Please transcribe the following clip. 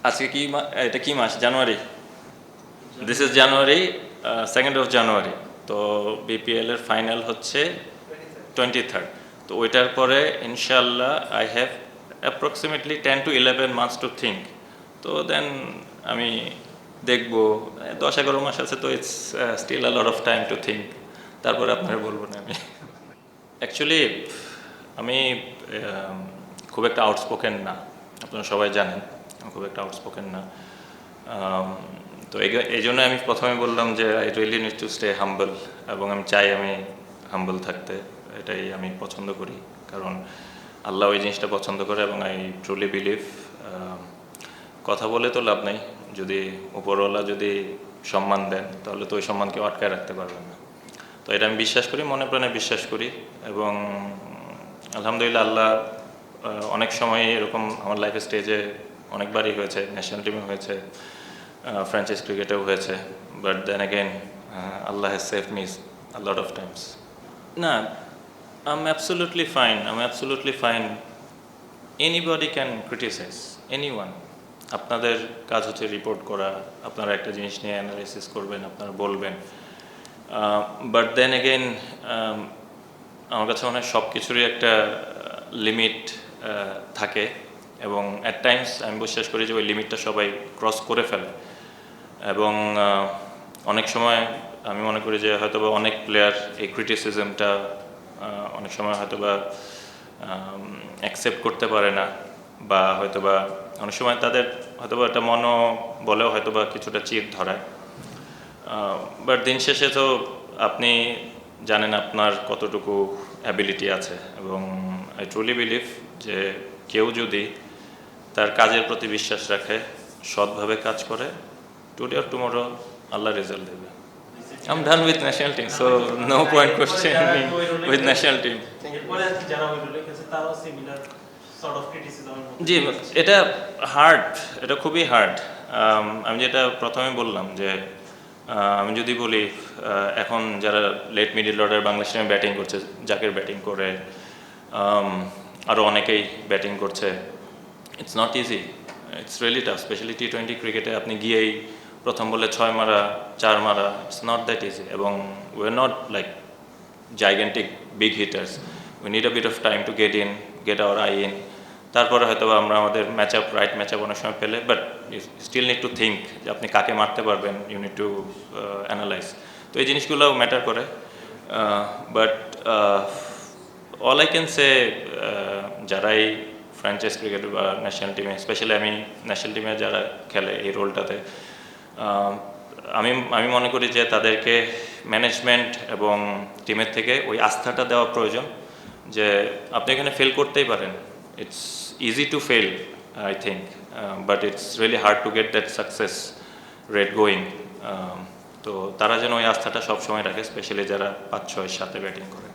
আজকে কি এটা কি মাস? জানুয়ারি। This is January, 2nd of January. তো বিপিএল এর ফাইনাল হচ্ছে 23rd। তো ওইটার পরে ইনশাল্লাহ I have approximately 10 to 11 months to think. তো দেন আমি দেখবো 10-11 মাস আছে, তো it's still a lot of time to think. তারপরে আপনার বলবো না আমি। অ্যাকচুয়ালি আমি খুব একটা আউটস্পোকেন না, আপনারা সবাই জানেন আমি খুব একটা আউটস্পোকেন না। তো এই জন্য আমি প্রথমে বললাম যে I really need to stay humble, এবং আমি চাই আমি হাম্বল থাকতে, এটাই আমি পছন্দ করি, কারণ আল্লাহ ওই জিনিসটা পছন্দ করে। এবং আই ট্রুলি বিলিভ কথা বলে তো লাভ নেই, যদি উপরওয়ালা যদি সম্মান দেন তাহলে তো ওই সম্মানকে আটকায় রাখতে পারবেন না। তো এটা আমি বিশ্বাস করি, মনে প্রাণে বিশ্বাস করি। এবং আলহামদুলিল্লাহ আল্লাহ অনেক সময় এরকম আমার লাইফের স্টেজে অনেকবারই হয়েছে, ন্যাশনাল টিমে হয়েছে, ফ্র্যাঞ্চাইজ ক্রিকেটেও হয়েছে, but then again Allah has saved me a lot of times. না, I am absolutely fine. Anybody can criticise anyone. আপনাদের কাজ হচ্ছে রিপোর্ট করা, আপনারা একটা জিনিস নিয়ে অ্যানালাইসিস করবেন, আপনারা বলবেন। বাট দেন অ্যাগেন আমার কাছে মনে হয় সব কিছুরই একটা লিমিট থাকে, এবং অ্যাট টাইমস আমি বিশ্বাস করি যে ওই লিমিটটা সবাই ক্রস করে ফেলে। এবং অনেক সময় আমি মনে করি যে হয়তোবা অনেক প্লেয়ার এই ক্রিটিসিজমটা অনেক সময় হয়তোবা অ্যাকসেপ্ট করতে পারে না, বা হয়তোবা অনেক সময় তাদের হয়তোবা একটা বলেও হয়তোবা কিছুটা চিড় ধরায়। বাট দিন শেষে তো আপনি জানেন আপনার কতটুকু অ্যাবিলিটি আছে, এবং আই ট্রুলি বিলিভ যে কেউ যদি তার কাজের প্রতি বিশ্বাস রাখে, সৎভাবে কাজ করে, today or tomorrow Allah result দেবে। I'm done with national team, so no point questioning with national team. জি, এটা হার্ড, এটা খুবই হার্ড। আমি যেটা প্রথমে বললাম যে আমি যদি বলি এখন যারা লেট মিডল অর্ডার বাংলাদেশ টিমে ব্যাটিং করছে, জাকের ব্যাটিং করে, আরও অনেকেই ব্যাটিং করছে, it's not easy, it's really tough. Specially T20 ক্রিকেটে আপনি গিয়েই প্রথম বলে 6 মারা 4 মারা, ইটস নট দ্যাট ইজি। এবং we are not like gigantic big hitters, we need a bit of time to get our eye in. তারপরে হয়তো আমরা আমাদের রাইট ম্যাচ আপ অনেক সময় পেলে, but still need to think যে আপনি কাকে মারতে পারবেন, ইউ নিড টু অ্যানালাইজ। তো এই জিনিসগুলো ম্যাটার করে। But all I can say, যারাই ফ্র্যাঞ্চাইজ ক্রিকেট বা ন্যাশনাল টিমে, স্পেশালি আমি ন্যাশনাল টিমে যারা খেলে এই রোলটাতে, আমি মনে করি যে তাদেরকে ম্যানেজমেন্ট এবং টিমের থেকে ওই আস্থাটা দেওয়া প্রয়োজন যে আপনি এখানে ফেল করতেই পারেন। It's easy to fail I think, but it's really hard to get that success rate going. তো তারা যেন ওই আস্থাটা সবসময় রাখে, স্পেশালি যারা 5-6-7 ব্যাটিং করে।